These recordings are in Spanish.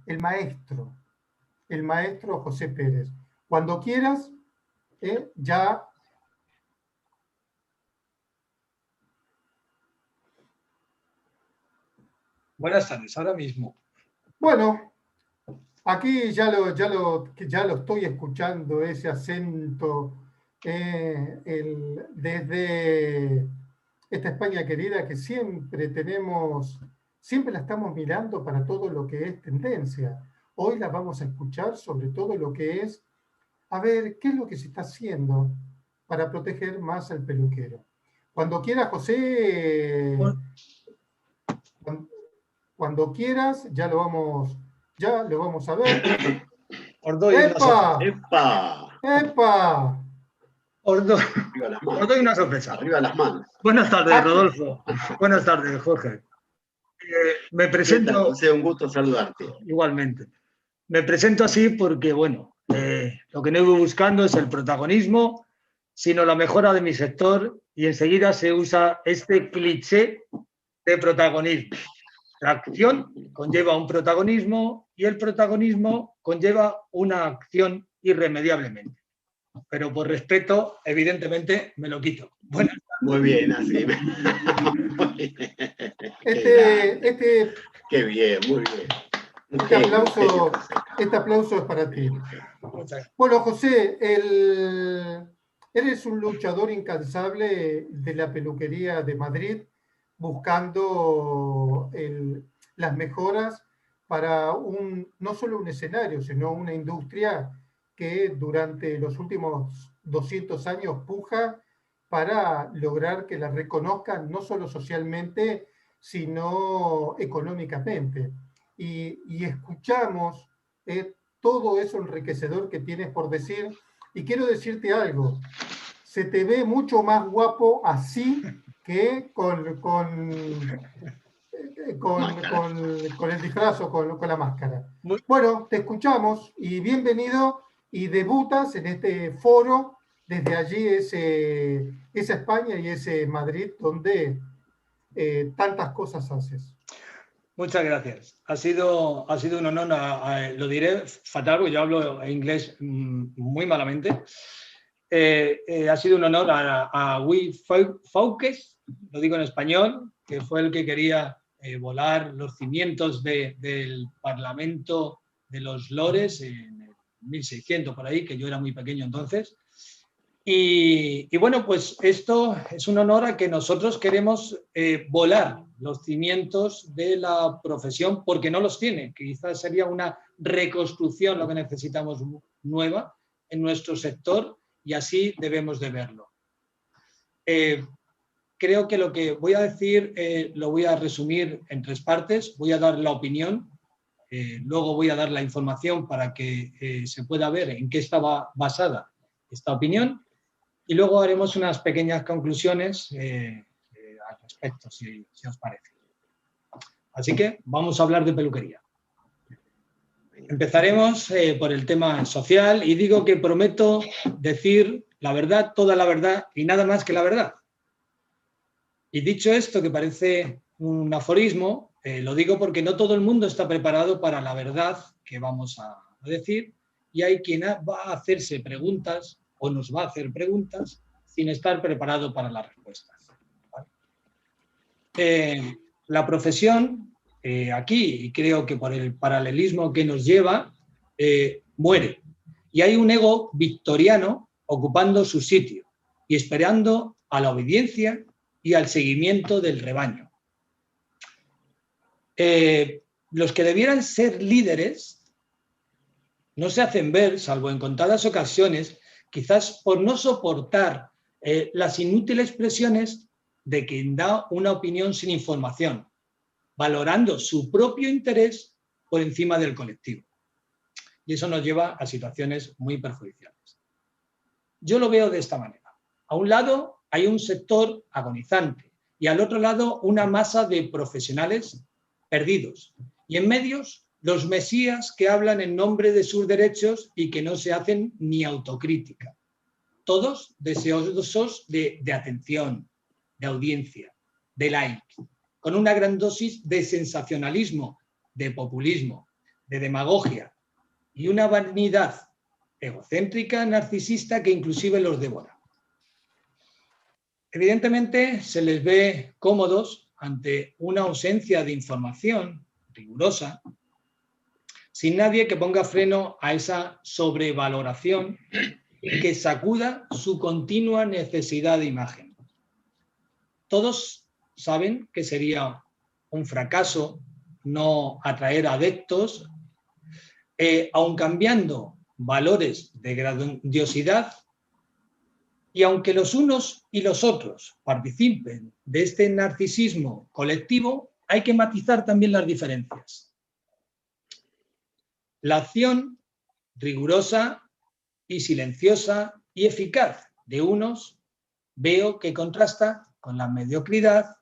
el maestro José Pérez. Cuando quieras, ya... Buenas tardes, ahora mismo. Bueno, aquí ya lo estoy escuchando, ese acento desde esta España querida que siempre la estamos mirando para todo lo que es tendencia. Hoy la vamos a escuchar sobre todo lo que es, a ver, qué es lo que se está haciendo para proteger más al peluquero. Cuando quieras, José, cuando quieras, ya lo vamos a ver. ¡Epa! ¡Epa! ¡Epa! Os doy una sorpresa. Arriba las manos. Buenas tardes, Rodolfo. Buenas tardes, Jorge. Me presento... ¿Qué tal, José? Un gusto saludarte. Igualmente. Me presento así porque, bueno, lo que no voy buscando es el protagonismo, sino la mejora de mi sector, y enseguida se usa este cliché de protagonismo. La acción conlleva un protagonismo y el protagonismo conlleva una acción irremediablemente. Pero por respeto, evidentemente, me lo quito. Bueno. Muy bien, así. Qué bien, muy bien. Este aplauso es para ti. Bueno, José, eres un luchador incansable de la peluquería de Madrid, buscando las mejoras para no solo un escenario, sino una industria que durante los últimos 200 años puja para lograr que la reconozcan no solo socialmente, sino económicamente. Y escuchamos todo eso enriquecedor que tienes por decir, y quiero decirte algo, se te ve mucho más guapo así que con el disfraz o con la máscara. Bueno, te escuchamos y bienvenido, y debutas en este foro, desde allí esa España y ese Madrid donde tantas cosas haces. Muchas gracias. Ha sido un honor, lo diré fatal porque yo hablo inglés muy malamente. Ha sido un honor a Guy Fawkes, lo digo en español, que fue el que quería volar los cimientos del Parlamento de los Lores en 1600 por ahí, que yo era muy pequeño entonces. Y bueno, pues esto es un honor a que nosotros queremos volar los cimientos de la profesión porque no los tiene. Quizás sería una reconstrucción lo que necesitamos nueva en nuestro sector, y así debemos de verlo. Creo que lo que voy a decir lo voy a resumir en 3 partes. Voy a dar la opinión, luego voy a dar la información para que se pueda ver en qué estaba basada esta opinión, y luego haremos unas pequeñas conclusiones al respecto, si os parece. Así que vamos a hablar de peluquería. Empezaremos por el tema social, y digo que prometo decir la verdad, toda la verdad y nada más que la verdad. Y dicho esto, que parece un aforismo, lo digo porque no todo el mundo está preparado para la verdad que vamos a decir, y hay quien va a hacerse preguntas o nos va a hacer preguntas sin estar preparado para las respuestas. ¿Vale? La profesión aquí, y creo que por el paralelismo que nos lleva, muere. Y hay un ego victoriano ocupando su sitio y esperando a la obediencia y al seguimiento del rebaño. Los que debieran ser líderes no se hacen ver, salvo en contadas ocasiones, quizás por no soportar las inútiles presiones de quien da una opinión sin información, valorando su propio interés por encima del colectivo. Y eso nos lleva a situaciones muy perjudiciales. Yo lo veo de esta manera. A un lado hay un sector agonizante y al otro lado una masa de profesionales perdidos. Y en medios, los mesías que hablan en nombre de sus derechos y que no se hacen ni autocrítica. Todos deseosos de atención, de audiencia, de like, con una gran dosis de sensacionalismo, de populismo, de demagogia y una vanidad egocéntrica, narcisista, que inclusive los devora. Evidentemente se les ve cómodos ante una ausencia de información rigurosa, sin nadie que ponga freno a esa sobrevaloración y que sacuda su continua necesidad de imagen. Todos saben que sería un fracaso no atraer adeptos, aun cambiando valores de grandiosidad, y aunque los unos y los otros participen de este narcisismo colectivo, hay que matizar también las diferencias. La acción rigurosa y silenciosa y eficaz de unos veo que contrasta con la mediocridad,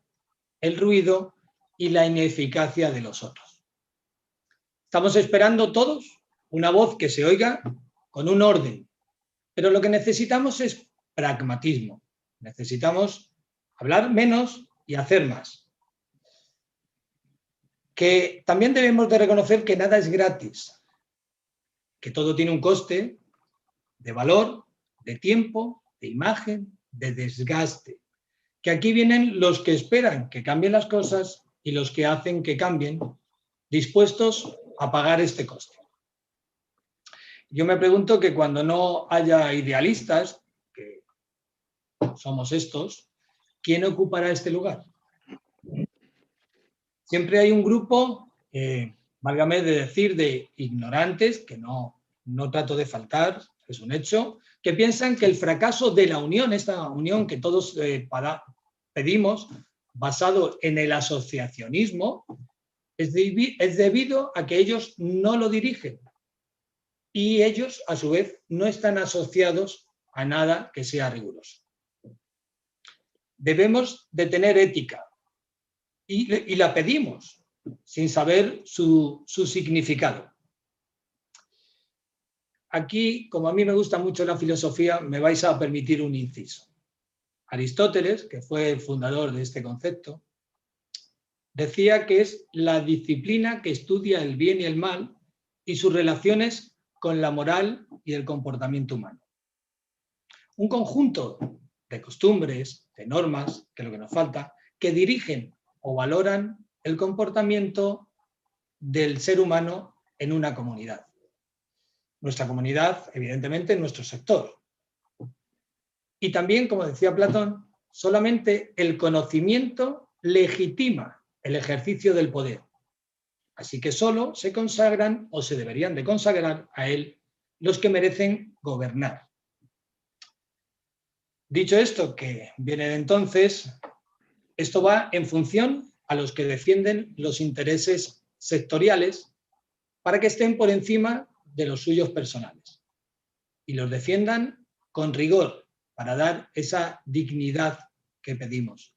el ruido y la ineficacia de los otros. Estamos esperando todos una voz que se oiga con un orden, pero lo que necesitamos es pragmatismo. Necesitamos hablar menos y hacer más. Que también debemos de reconocer que nada es gratis, que todo tiene un coste de valor, de tiempo, de imagen, de desgaste. Que aquí vienen los que esperan que cambien las cosas y los que hacen que cambien, dispuestos a pagar este coste. Yo me pregunto que cuando no haya idealistas, que somos estos, ¿quién ocupará este lugar? Siempre hay un grupo, válgame de decir, de ignorantes, que no trato de faltar, es un hecho, que piensan que el fracaso de la unión, esta unión que todos pedimos, basado en el asociacionismo, es debido a que ellos no lo dirigen y ellos, a su vez, no están asociados a nada que sea riguroso. Debemos de tener ética y la pedimos sin saber su significado. Aquí, como a mí me gusta mucho la filosofía, me vais a permitir un inciso. Aristóteles, que fue el fundador de este concepto, decía que es la disciplina que estudia el bien y el mal y sus relaciones con la moral y el comportamiento humano. Un conjunto de costumbres, de normas, que es lo que nos falta, que dirigen o valoran el comportamiento del ser humano en una comunidad. Nuestra comunidad, evidentemente, en nuestro sector. Y también, como decía Platón, solamente el conocimiento legitima el ejercicio del poder. Así que solo se consagran o se deberían de consagrar a él los que merecen gobernar. Dicho esto, que viene de entonces, esto va en función a los que defienden los intereses sectoriales para que estén por encima de los suyos personales y los defiendan con rigor para dar esa dignidad que pedimos.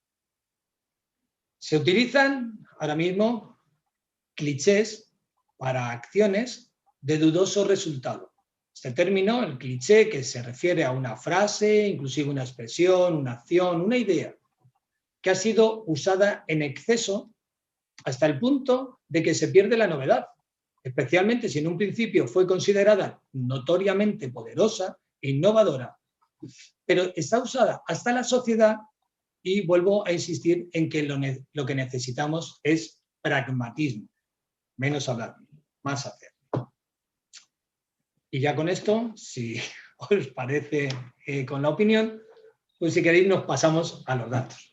Se utilizan ahora mismo clichés para acciones de dudoso resultado. Este término, el cliché, que se refiere a una frase, inclusive una expresión, una acción, una idea, que ha sido usada en exceso hasta el punto de que se pierde la novedad, especialmente si en un principio fue considerada notoriamente poderosa e innovadora, pero está usada hasta la sociedad y vuelvo a insistir en que lo que necesitamos es pragmatismo, menos hablar, más hacer. Y ya con esto, si os parece con la opinión, pues si queréis nos pasamos a los datos.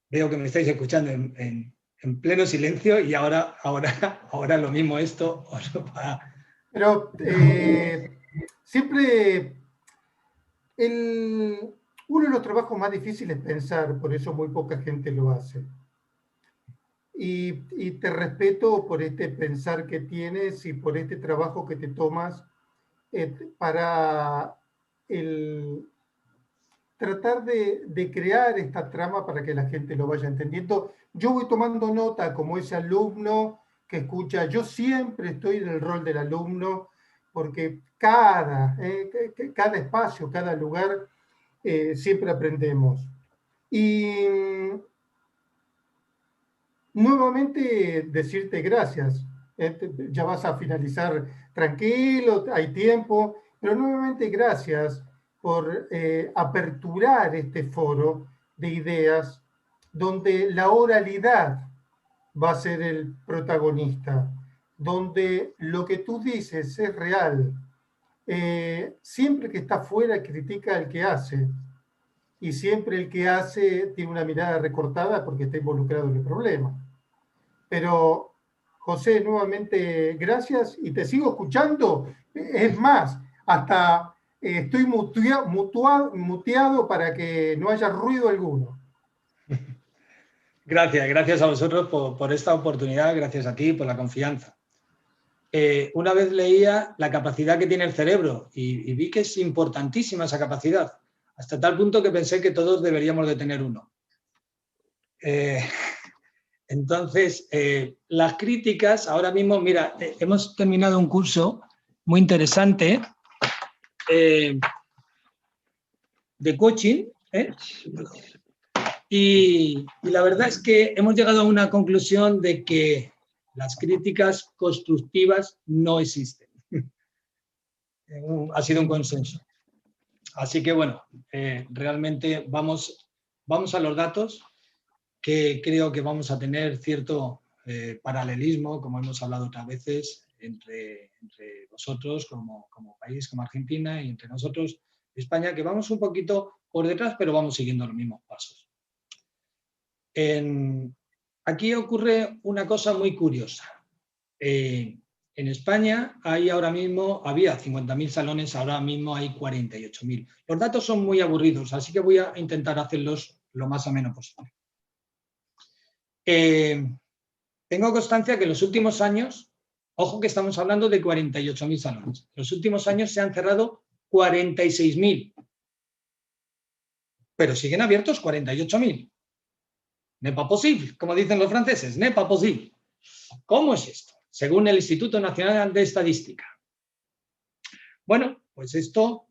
Veo que me estáis escuchando en pleno silencio y ahora lo mismo esto os va... Pero siempre uno de los trabajos más difíciles es pensar, por eso muy poca gente lo hace. Y te respeto por este pensar que tienes y por este trabajo que te tomas para tratar de crear esta trama para que la gente lo vaya entendiendo. Yo voy tomando nota como ese alumno que escucha. Yo siempre estoy en el rol del alumno porque cada espacio, cada lugar, siempre aprendemos. Y nuevamente decirte gracias. Ya vas a finalizar tranquilo, hay tiempo, pero nuevamente gracias por aperturar este foro de ideas donde la oralidad va a ser el protagonista, donde lo que tú dices es real. Siempre que está fuera critica al que hace, y siempre el que hace tiene una mirada recortada porque está involucrado en el problema. Pero, José, nuevamente gracias y te sigo escuchando. Es más, hasta estoy muteado para que no haya ruido alguno. Gracias a vosotros por esta oportunidad, gracias a ti por la confianza. Una vez leía la capacidad que tiene el cerebro y vi que es importantísima esa capacidad, hasta tal punto que pensé que todos deberíamos de tener uno. Entonces, las críticas, ahora mismo, mira, hemos terminado un curso muy interesante de coaching, y la verdad es que hemos llegado a una conclusión de que las críticas constructivas no existen. Ha sido un consenso. Así que, bueno, realmente vamos a los datos, que creo que vamos a tener cierto paralelismo, como hemos hablado otras veces, entre vosotros como país, como Argentina, y entre nosotros, España, que vamos un poquito por detrás, pero vamos siguiendo los mismos pasos. Aquí ocurre una cosa muy curiosa. En España había 50.000 salones, ahora mismo hay 48.000. Los datos son muy aburridos, así que voy a intentar hacerlos lo más ameno posible. Tengo constancia que en los últimos años, ojo que estamos hablando de 48.000 salones, en los últimos años se han cerrado 46.000, pero siguen abiertos 48.000. N'est pas possible, como dicen los franceses, n'est pas possible. ¿Cómo es esto? Según el Instituto Nacional de Estadística. Bueno, pues esto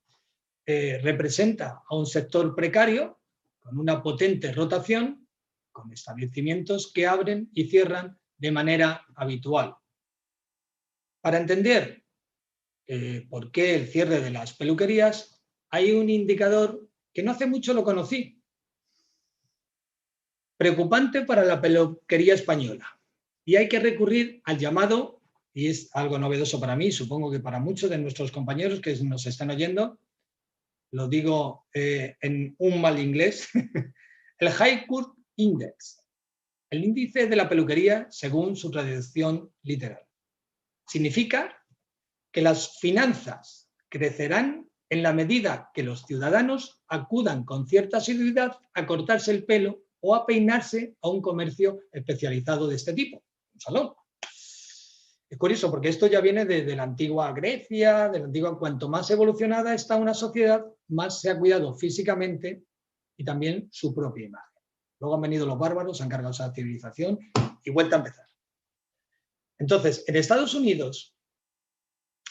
representa a un sector precario con una potente rotación, con establecimientos que abren y cierran de manera habitual. Para entender por qué el cierre de las peluquerías, hay un indicador que no hace mucho lo conocí. Preocupante para la peluquería española. Y hay que recurrir al llamado, y es algo novedoso para mí, supongo que para muchos de nuestros compañeros que nos están oyendo, lo digo en un mal inglés, el High Court Index, el índice de la peluquería según su traducción literal. Significa que las finanzas crecerán en la medida que los ciudadanos acudan con cierta asiduidad a cortarse el pelo o a peinarse a un comercio especializado de este tipo, un salón. Es curioso porque esto ya viene de la antigua Grecia, cuanto más evolucionada está una sociedad, más se ha cuidado físicamente y también su propia imagen. Luego han venido los bárbaros, han cargado esa civilización y vuelta a empezar. Entonces, en Estados Unidos,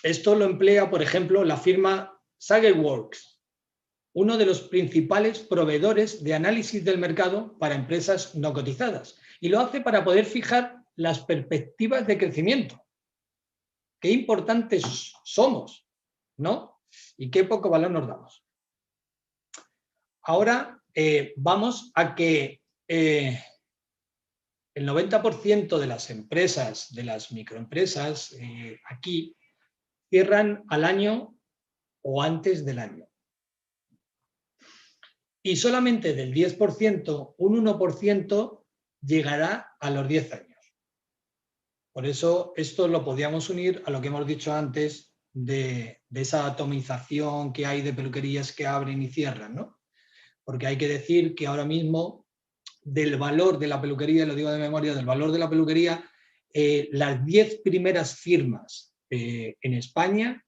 esto lo emplea, por ejemplo, la firma Sageworks, uno de los principales proveedores de análisis del mercado para empresas no cotizadas. Y lo hace para poder fijar las perspectivas de crecimiento. Qué importantes somos, ¿no? Y qué poco valor nos damos. Ahora vamos a que el 90% de las empresas, de las microempresas aquí, cierran al año o antes del año. Y solamente del 10%, un 1% llegará a los 10 años. Por eso esto lo podíamos unir a lo que hemos dicho antes de esa atomización que hay de peluquerías que abren y cierran, ¿no? Porque hay que decir que ahora mismo del valor de la peluquería, lo digo de memoria, del valor de la peluquería, las 10 primeras firmas en España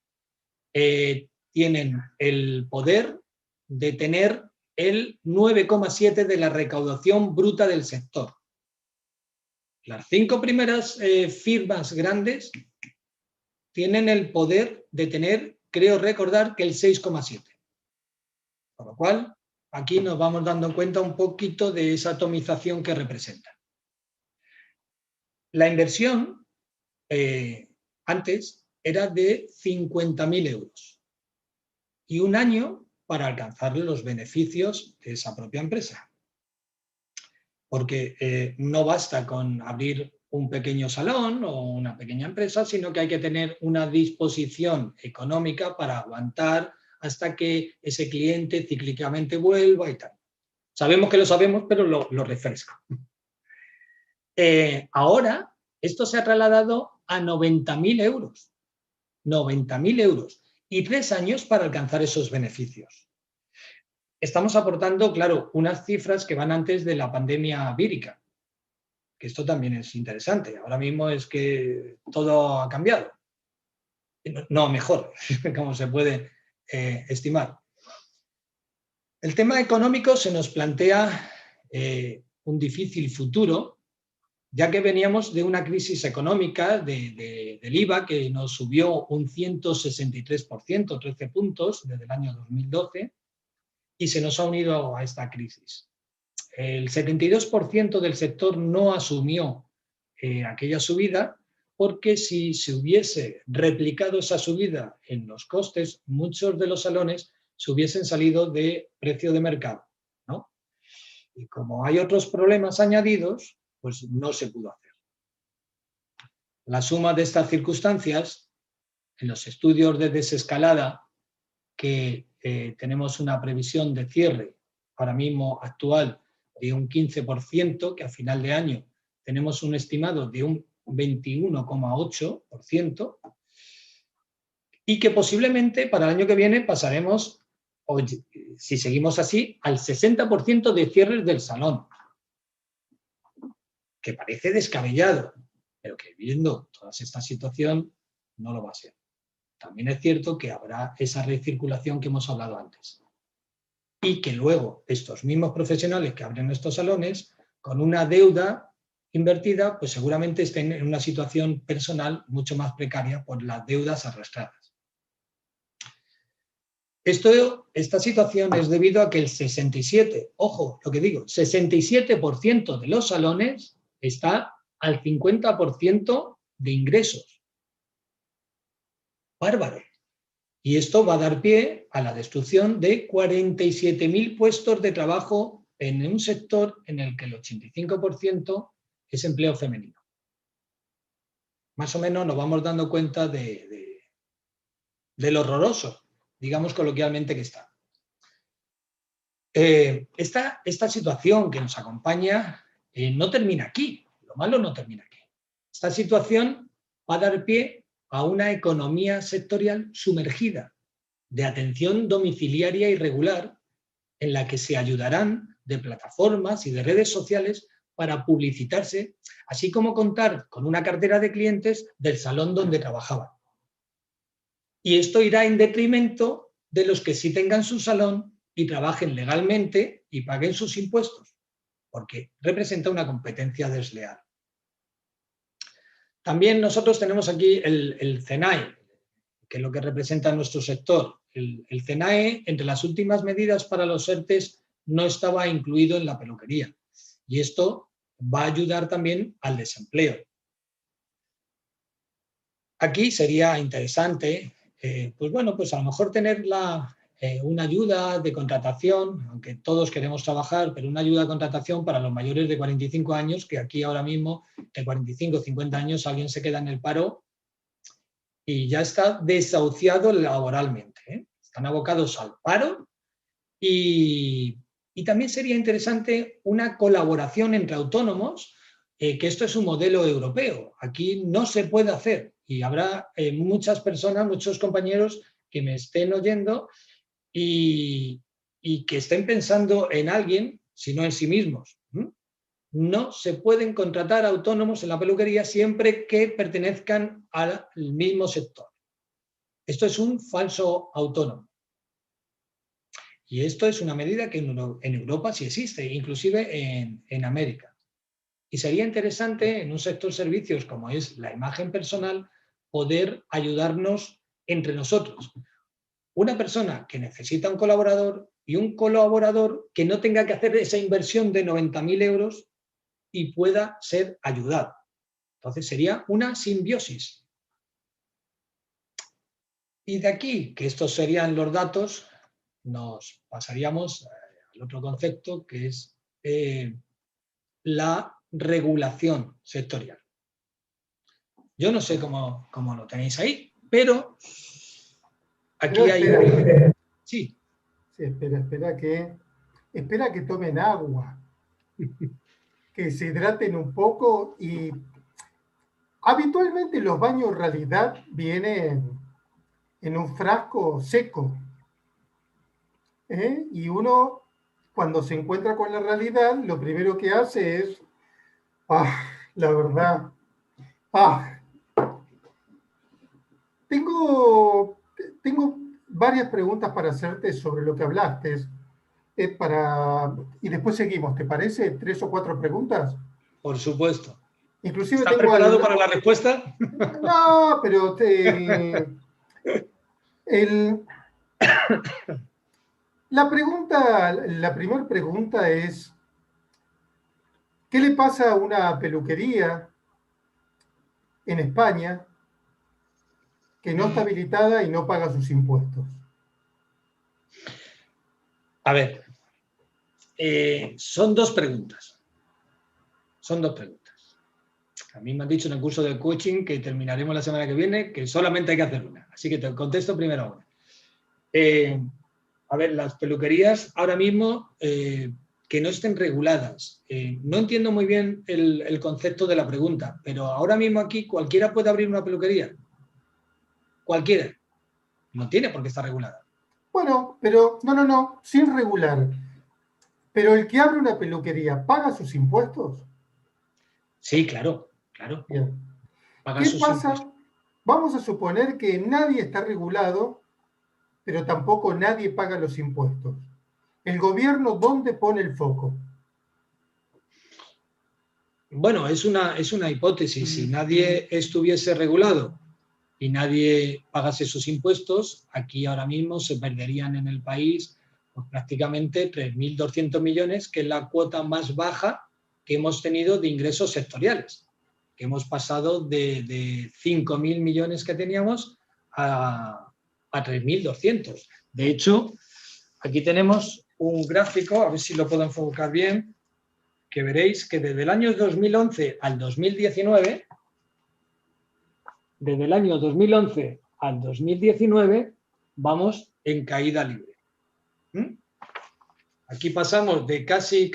tienen el poder de tener el 9,7% de la recaudación bruta del sector. Las 5 primeras firmas grandes tienen el poder de tener, creo recordar, que el 6,7%. Con lo cual, aquí nos vamos dando cuenta un poquito de esa atomización que representa. La inversión antes era de 50.000 euros y un año para alcanzar los beneficios de esa propia empresa. Porque no basta con abrir un pequeño salón o una pequeña empresa, sino que hay que tener una disposición económica para aguantar hasta que ese cliente cíclicamente vuelva y tal. Sabemos que lo sabemos, pero lo refresco. Ahora esto se ha trasladado a 90.000 euros. 90.000 euros y 3 años para alcanzar esos beneficios. Estamos aportando, claro, unas cifras que van antes de la pandemia vírica, que esto también es interesante. Ahora mismo es que todo ha cambiado. No, mejor, como se puede estimar. El tema económico se nos plantea un difícil futuro, ya que veníamos de una crisis económica del IVA que nos subió un 163%, 13 puntos desde el año 2012, y se nos ha unido a esta crisis. El 72% del sector no asumió aquella subida, porque si se hubiese replicado esa subida en los costes, muchos de los salones se hubiesen salido de precio de mercado, ¿no? Y como hay otros problemas añadidos, pues no se pudo hacer. La suma de estas circunstancias, en los estudios de desescalada, que tenemos una previsión de cierre ahora mismo actual de un 15%, que a final de año tenemos un estimado de un 21,8%, y que posiblemente para el año que viene pasaremos, si seguimos así, al 60% de cierres del salón, que parece descabellado, pero que viendo toda esta situación no lo va a ser. También es cierto que habrá esa recirculación que hemos hablado antes. Y que luego estos mismos profesionales que abren estos salones, con una deuda invertida, pues seguramente estén en una situación personal mucho más precaria por las deudas arrastradas. Esta situación es debido a que el 67%, ojo lo que digo, 67% de los salones está al 50% de ingresos. Bárbaro. Y esto va a dar pie a la destrucción de 47.000 puestos de trabajo en un sector en el que el 85% es empleo femenino. Más o menos nos vamos dando cuenta de lo horroroso, digamos coloquialmente, que está. Esta situación que nos acompaña no termina aquí, lo malo no termina aquí. Esta situación va a dar pie a una economía sectorial sumergida de atención domiciliaria irregular, en la que se ayudarán de plataformas y de redes sociales para publicitarse, así como contar con una cartera de clientes del salón donde trabajaban. Y esto irá en detrimento de los que sí tengan su salón y trabajen legalmente y paguen sus impuestos, porque representa una competencia desleal. También nosotros tenemos aquí el CENAE, que es lo que representa nuestro sector. El CENAE, entre las últimas medidas para los ERTEs, no estaba incluido en la peluquería. Y esto va a ayudar también al desempleo. Aquí sería interesante, pues a lo mejor tener una ayuda de contratación, aunque todos queremos trabajar, pero una ayuda de contratación para los mayores de 45 años, que aquí ahora mismo, de 45 o 50 años, alguien se queda en el paro y ya está desahuciado laboralmente, ¿eh? Están abocados al paro y también sería interesante una colaboración entre autónomos, que esto es un modelo europeo. Aquí no se puede hacer y habrá muchas personas, muchos compañeros que me estén oyendo y que estén pensando en alguien, sino en sí mismos. No se pueden contratar autónomos en la peluquería siempre que pertenezcan al mismo sector. Esto es un falso autónomo. Y esto es una medida que en Europa sí existe, inclusive en América. Y sería interesante en un sector servicios como es la imagen personal poder ayudarnos entre nosotros. Una persona que necesita un colaborador y un colaborador que no tenga que hacer esa inversión de 90.000 euros y pueda ser ayudado. Entonces sería una simbiosis. Y de aquí, que estos serían los datos, nos pasaríamos al otro concepto, que es la regulación sectorial. Yo no sé cómo lo tenéis ahí, pero aquí Pero hay... espera. Sí. Sí, espera que tomen agua, que se hidraten un poco y habitualmente los baños en realidad vienen en un frasco seco, ¿eh? Y uno cuando se encuentra con la realidad lo primero que hace es, la verdad, ah, tengo, tengo varias preguntas para hacerte sobre lo que hablaste. Y después seguimos, ¿te parece? 3 o 4 preguntas. Por supuesto. Inclusive ¿Estás tengo preparado para la respuesta? No, pero la primera pregunta es, ¿qué le pasa a una peluquería en España que no está habilitada y no paga sus impuestos? A ver, son dos preguntas. Son dos preguntas. A mí me han dicho en el curso de coaching que terminaremos la semana que viene, que solamente hay que hacer una. Así que te contesto primero una. A ver, las peluquerías ahora mismo que no estén reguladas. No entiendo muy bien el concepto de la pregunta, pero ahora mismo aquí cualquiera puede abrir una peluquería. Cualquiera. No tiene por qué estar regulada. Bueno, pero no, sin regular. Pero el que abre una peluquería, ¿paga sus impuestos? Sí, claro. Bien. Paga ¿Qué sus pasa? impuestos. Vamos a suponer que nadie está regulado, pero tampoco nadie paga los impuestos. ¿El gobierno dónde pone el foco? Bueno, es una hipótesis. Si nadie estuviese regulado y nadie pagase sus impuestos, aquí ahora mismo se perderían en el país pues, prácticamente 3.200 millones, que es la cuota más baja que hemos tenido de ingresos sectoriales, que hemos pasado de 5.000 millones que teníamos a 3.200. De hecho, aquí tenemos un gráfico, a ver si lo puedo enfocar bien, que veréis que desde el año 2011 al 2019, desde el año 2011 al 2019, vamos en caída libre. Aquí pasamos de casi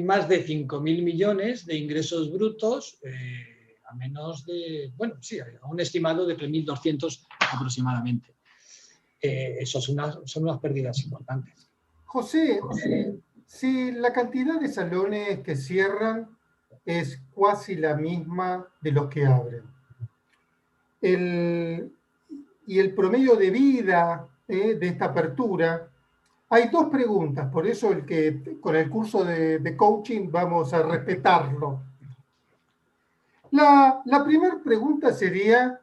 más de 5.000 millones de ingresos brutos a menos de, bueno, sí, a un estimado de 3.200 aproximadamente. Eso son unas pérdidas importantes. José, si la cantidad de salones que cierran es casi la misma de los que abren, y el promedio de vida de esta apertura, hay dos preguntas, por eso con el curso de coaching vamos a respetarlo. La primera pregunta sería,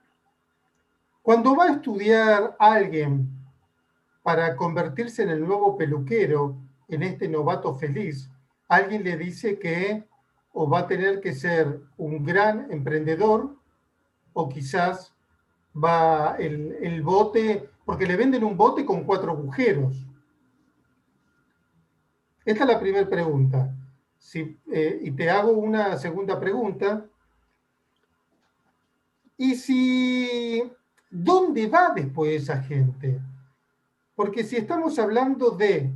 cuando va a estudiar alguien para convertirse en el nuevo peluquero, en este novato feliz, alguien le dice que o va a tener que ser un gran emprendedor o quizás va el bote, porque le venden un bote con 4 agujeros. Esta es la primera pregunta. Y te hago una segunda pregunta. ¿Dónde va después esa gente? Porque si estamos hablando de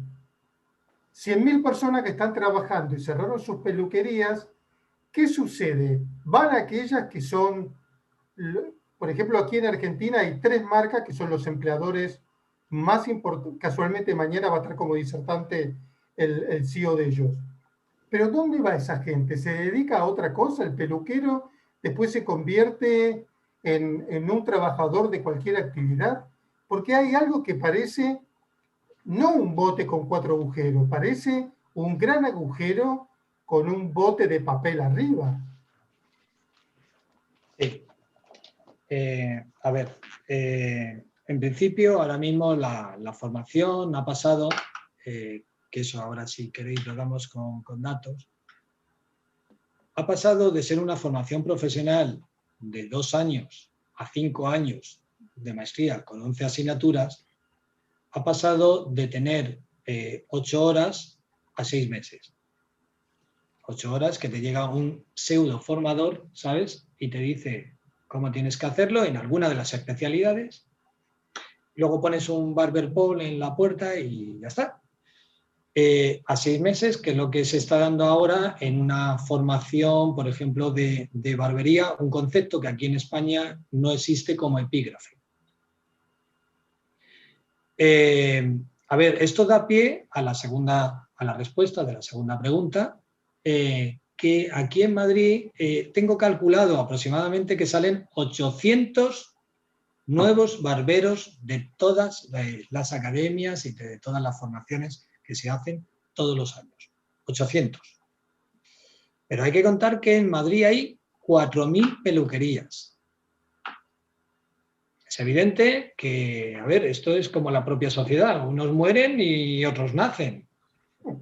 100.000 personas que están trabajando y cerraron sus peluquerías, ¿qué sucede? Van aquellas que son, por ejemplo, aquí en Argentina hay 3 marcas que son los empleadores más importantes. Casualmente mañana va a estar como disertante el CEO de ellos. Pero ¿dónde va esa gente? ¿Se dedica a otra cosa? ¿El peluquero después se convierte en un trabajador de cualquier actividad? Porque hay algo que parece no un bote con 4 agujeros, parece un gran agujero con un bote de papel arriba. Sí. A ver, en principio ahora mismo la formación ha pasado, que eso ahora si queréis lo damos con datos. ha pasado de ser una formación profesional de 2 años a 5 años de maestría con 11 asignaturas, ha pasado de tener 8 horas a 6 meses. 8 horas que te llega un pseudo formador, ¿sabes? Y te dice cómo tienes que hacerlo en alguna de las especialidades. Luego pones un barber pole en la puerta y ya está. A 6 meses, que es lo que se está dando ahora en una formación, por ejemplo, de barbería, un concepto que aquí en España no existe como epígrafe. A ver, esto da pie a la respuesta de la segunda pregunta, que aquí en Madrid tengo calculado aproximadamente que salen 800 nuevos barberos de todas las academias y de todas las formaciones que se hacen todos los años. 800. Pero hay que contar que en Madrid hay 4.000 peluquerías. Es evidente que, a ver, esto es como la propia sociedad. Unos mueren y otros nacen.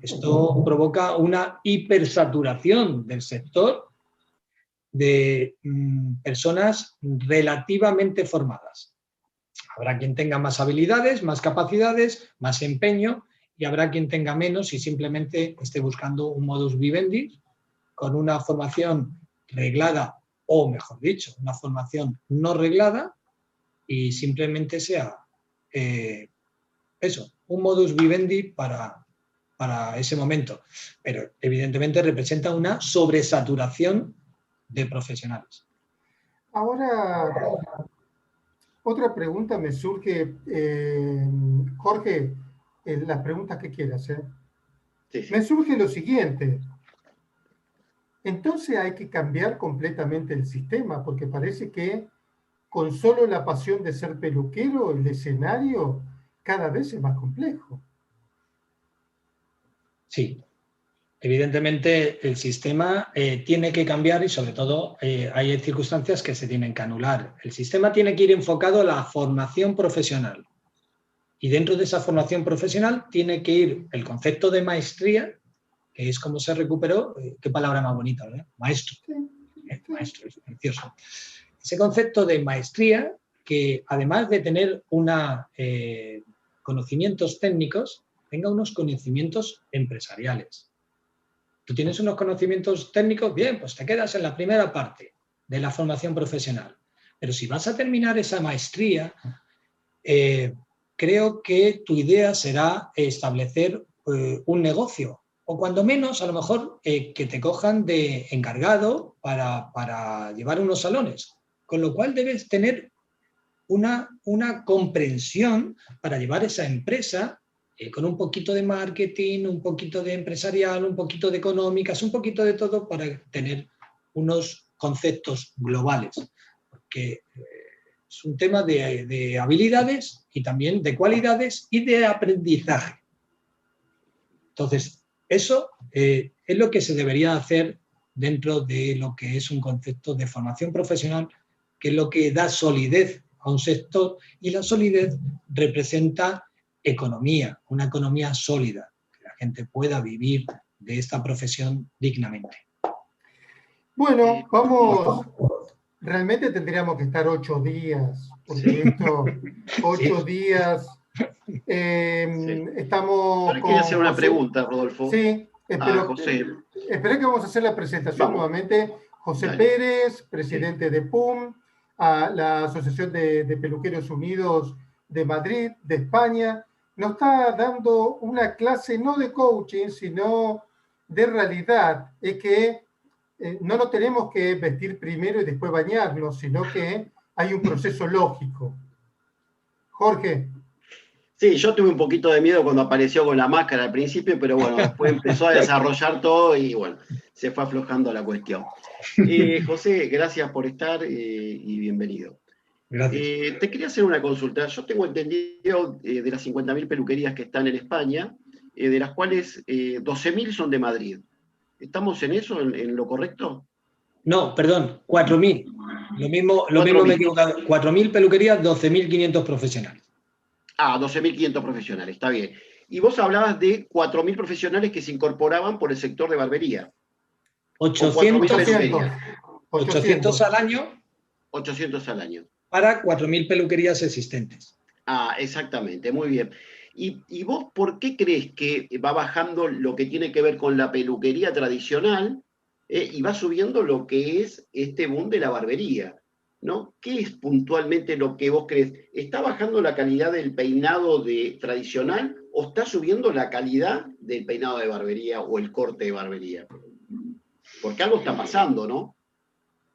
Esto provoca una hipersaturación del sector de personas relativamente formadas. Habrá quien tenga más habilidades, más capacidades, más empeño, y habrá quien tenga menos y simplemente esté buscando un modus vivendi con una formación reglada, o mejor dicho, una formación no reglada, y simplemente sea eso, un modus vivendi para ese momento. Pero evidentemente representa una sobresaturación de profesionales. Ahora, otra pregunta me surge, Jorge, las preguntas que quieras. Sí, sí. Me surge lo siguiente. Entonces hay que cambiar completamente el sistema, porque parece que con solo la pasión de ser peluquero, el escenario cada vez es más complejo. Sí, evidentemente el sistema tiene que cambiar y sobre todo hay circunstancias que se tienen que anular. El sistema tiene que ir enfocado a la formación profesional y dentro de esa formación profesional tiene que ir el concepto de maestría, que es como se recuperó, qué palabra más bonita, ¿verdad? Maestro. Maestro, es precioso. Ese concepto de maestría que además de tener conocimientos técnicos, tenga unos conocimientos empresariales. Tú tienes unos conocimientos técnicos, bien, pues te quedas en la primera parte de la formación profesional. Pero si vas a terminar esa maestría, creo que tu idea será establecer un negocio, o cuando menos, a lo mejor, que te cojan de encargado para llevar unos salones. Con lo cual debes tener una comprensión para llevar esa empresa con un poquito de marketing, un poquito de empresarial, un poquito de económicas, un poquito de todo para tener unos conceptos globales. Porque es un tema de habilidades y también de cualidades y de aprendizaje. Entonces, eso es lo que se debería hacer dentro de lo que es un concepto de formación profesional, que es lo que da solidez a un sector, y la solidez representa economía, una economía sólida, que la gente pueda vivir de esta profesión dignamente. Bueno, vamos, realmente tendríamos que estar 8 días, porque Sí. esto, 8 Sí. días, Sí. estamos Yo le quería hacer una José. pregunta, Rodolfo. Sí, José. esperé que vamos a hacer la presentación. Vamos. Nuevamente. José Dale. Pérez, presidente de PUM, a la Asociación de Peluqueros Unidos de Madrid, de España. Nos está dando una clase no de coaching, sino de realidad. Es que no nos tenemos que vestir primero y después bañarnos, sino que hay un proceso lógico. Jorge. Sí, yo tuve un poquito de miedo cuando apareció con la máscara al principio, pero bueno, después empezó a desarrollar todo y bueno, se fue aflojando la cuestión. José, gracias por estar y bienvenido. Gracias. Te quería hacer una consulta. Yo tengo entendido de las 50.000 peluquerías que están en España, de las cuales 12.000 son de Madrid. ¿Estamos en eso, en lo correcto? No, perdón, 4.000. Lo mismo me he equivocado. 4.000 peluquerías, 12.500 profesionales. 12.500 profesionales, está bien. Y vos hablabas de 4.000 profesionales que se incorporaban por el sector de barbería. 800 al año. 800 al año. Para 4.000 peluquerías existentes. Ah, exactamente, muy bien. ¿Y vos por qué crees que va bajando lo que tiene que ver con la peluquería tradicional y va subiendo lo que es este boom de la barbería? ¿No? ¿Qué es puntualmente lo que vos crees? ¿Está bajando la calidad del peinado tradicional o está subiendo la calidad del peinado de barbería o el corte de barbería? Porque algo está pasando, ¿no?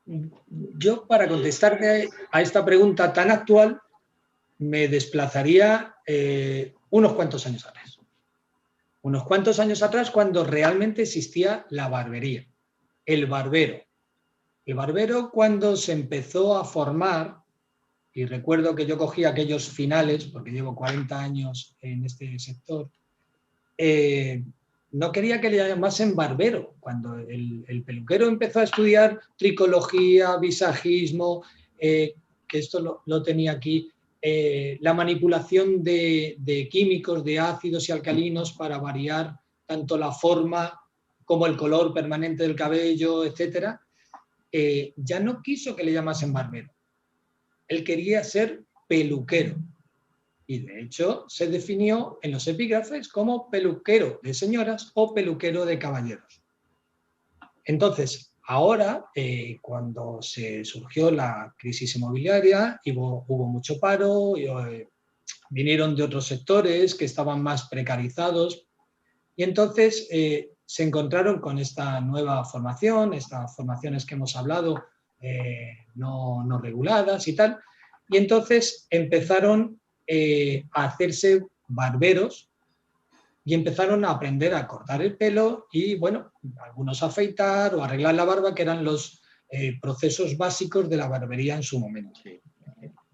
Yo, para contestarte a esta pregunta tan actual, me desplazaría unos cuantos años atrás. Unos cuantos años atrás, cuando realmente existía la barbería, el barbero. El barbero, cuando se empezó a formar, y recuerdo que yo cogí aquellos finales, porque llevo 40 años en este sector, no quería que le llamasen barbero. Cuando el peluquero empezó a estudiar tricología, visajismo, que esto lo tenía aquí, la manipulación de químicos, de ácidos y alcalinos para variar tanto la forma como el color permanente del cabello, etc., ya no quiso que le llamasen barbero. Él quería ser peluquero. Y de hecho se definió en los epígrafes como peluquero de señoras o peluquero de caballeros. Entonces, ahora, cuando se surgió la crisis inmobiliaria, hubo mucho paro, vinieron de otros sectores que estaban más precarizados, y entonces se encontraron con esta nueva formación, estas formaciones que hemos hablado, no reguladas y tal, y entonces empezaron a hacerse barberos y empezaron a aprender a cortar el pelo y, bueno, algunos a afeitar o arreglar la barba, que eran los procesos básicos de la barbería en su momento.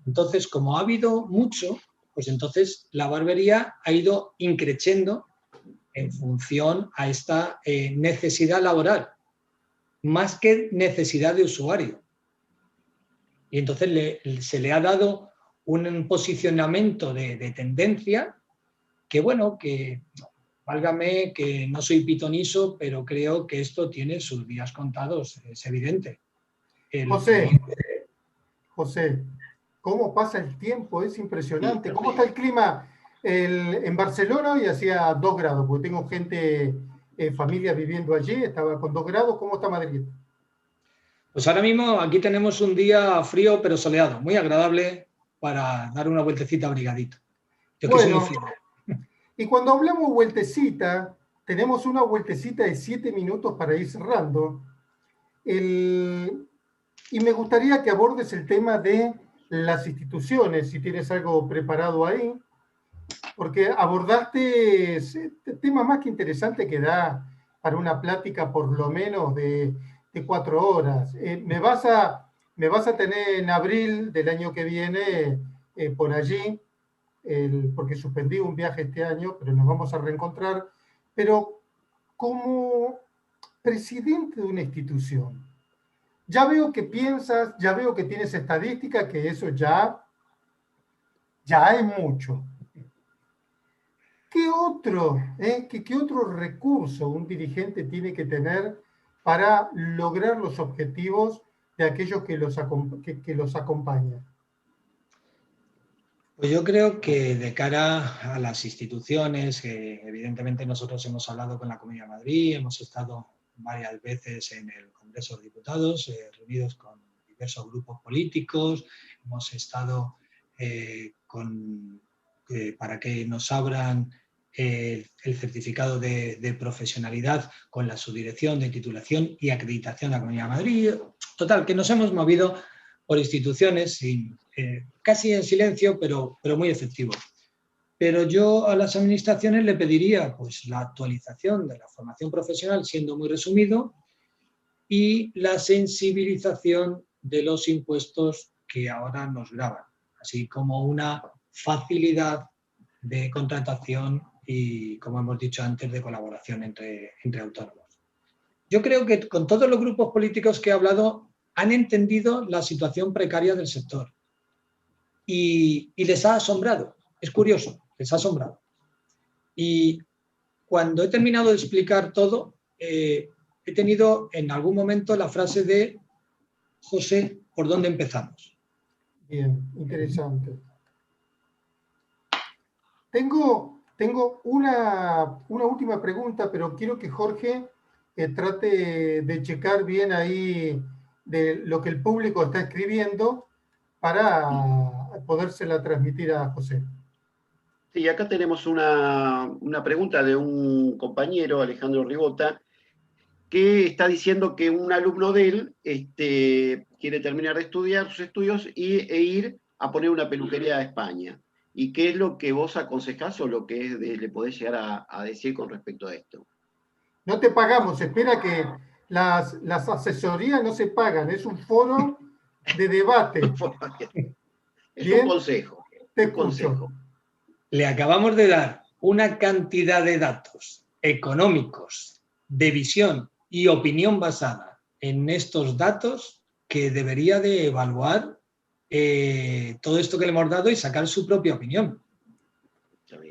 Entonces, como ha habido mucho, pues entonces la barbería ha ido increciendo en función a esta necesidad laboral, más que necesidad de usuario. Y entonces se le ha dado un posicionamiento de tendencia que, bueno, que válgame que no soy pitoniso, pero creo que esto tiene sus días contados, es evidente. José, ¿cómo pasa el tiempo? Es impresionante. Sí, ¿cómo está el clima en Barcelona? Hoy hacía 2 grados, porque tengo gente, familia viviendo allí, estaba con 2 grados. ¿Cómo está Madrid? Pues ahora mismo aquí tenemos un día frío pero soleado, muy agradable para dar una vueltecita abrigadito. Yo que soy muy frío. Y cuando hablamos vueltecita, tenemos una vueltecita de 7 minutos para ir cerrando. Y me gustaría que abordes el tema de las instituciones, si tienes algo preparado ahí, porque abordaste tema más que interesante que da para una plática por lo menos de 4 horas. Me vas a tener en abril del año que viene por allí, porque suspendí un viaje este año, pero nos vamos a reencontrar. Pero como presidente de una institución, ya veo que piensas, ya veo que tienes estadística, que eso ya es mucho. ¿Qué otro recurso un dirigente tiene que tener para lograr los objetivos de aquellos que los acompañan? Pues yo creo que de cara a las instituciones, que evidentemente nosotros hemos hablado con la Comunidad de Madrid, hemos estado varias veces en el Congreso de Diputados, reunidos con diversos grupos políticos, hemos estado para que nos abran el certificado de profesionalidad con la subdirección de titulación y acreditación de la Comunidad de Madrid. Total, que nos hemos movido por instituciones casi en silencio, pero muy efectivos. Pero yo a las administraciones le pediría pues, la actualización de la formación profesional, siendo muy resumido, y la sensibilización de los impuestos que ahora nos gravan, así como una facilidad de contratación y, como hemos dicho antes, de colaboración entre autónomos. Yo creo que con todos los grupos políticos que he hablado han entendido la situación precaria del sector y les ha asombrado. Es curioso, les ha asombrado. Y cuando he terminado de explicar todo, he tenido en algún momento la frase de José, ¿por dónde empezamos? Bien, interesante. Tengo una última pregunta, pero quiero que Jorge trate de checar bien ahí de lo que el público está escribiendo para podérsela transmitir a José. Sí, acá tenemos una pregunta de un compañero, Alejandro Ribota, que está diciendo que un alumno de él quiere terminar de estudiar sus estudios e ir a poner una peluquería a España. ¿Y qué es lo que vos aconsejás o lo que le podés llegar a decir con respecto a esto? No te pagamos, espera que las asesorías no se pagan, es un foro de debate. Es un Bien, consejo. te Un escucho. consejo. Le acabamos de dar una cantidad de datos económicos, de visión y opinión basada en estos datos que debería de evaluar todo esto que le hemos dado y sacar su propia opinión.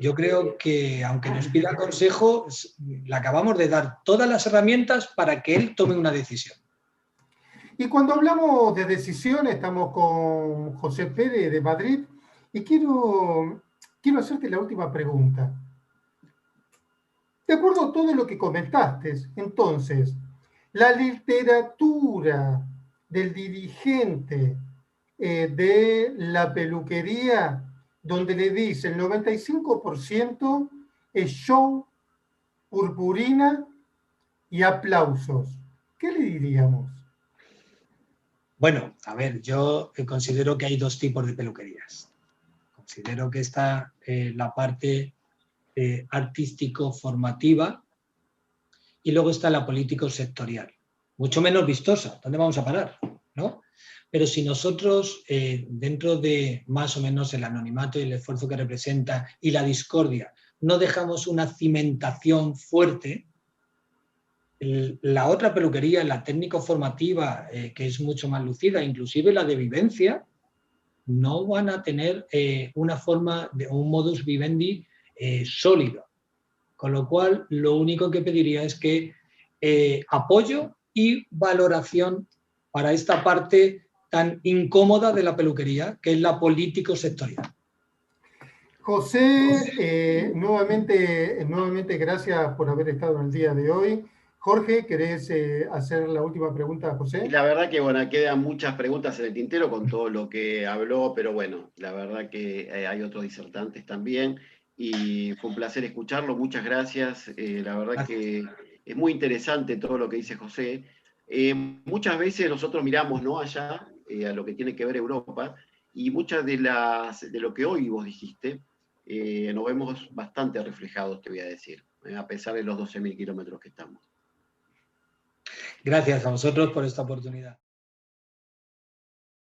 Yo creo que, aunque nos pida consejo, le acabamos de dar todas las herramientas para que él tome una decisión. Y cuando hablamos de decisión, estamos con José Pérez de Madrid y quiero hacerte la última pregunta. De acuerdo a todo lo que comentaste, entonces, la literatura del dirigente de la peluquería, donde le dice el 95% es show, purpurina y aplausos. ¿Qué le diríamos? Bueno, a ver, yo considero que hay dos tipos de peluquerías. Considero que está la parte artístico-formativa y luego está la político-sectorial. Mucho menos vistosa. ¿Dónde vamos a parar? ¿No? Pero si nosotros, dentro de más o menos el anonimato y el esfuerzo que representa y la discordia, no dejamos una cimentación fuerte, la otra peluquería, la técnico-formativa, que es mucho más lucida, inclusive la de vivencia, no van a tener una forma, un modus vivendi sólido. Con lo cual, lo único que pediría es que apoyo y valoración para esta parte tan incómoda de la peluquería, que es la político-sectorial. José, nuevamente gracias por haber estado en el día de hoy. Jorge, ¿querés hacer la última pregunta a José? Y la verdad que, bueno, quedan muchas preguntas en el tintero con todo lo que habló, pero bueno, la verdad que hay otros disertantes también y fue un placer escucharlo, muchas gracias. La verdad que es muy interesante todo lo que dice José. Muchas veces nosotros miramos, ¿no?, allá, a lo que tiene que ver Europa, y muchas de lo que hoy vos dijiste, nos vemos bastante reflejados, te voy a decir, a pesar de los 12.000 kilómetros que estamos. Gracias a vosotros por esta oportunidad.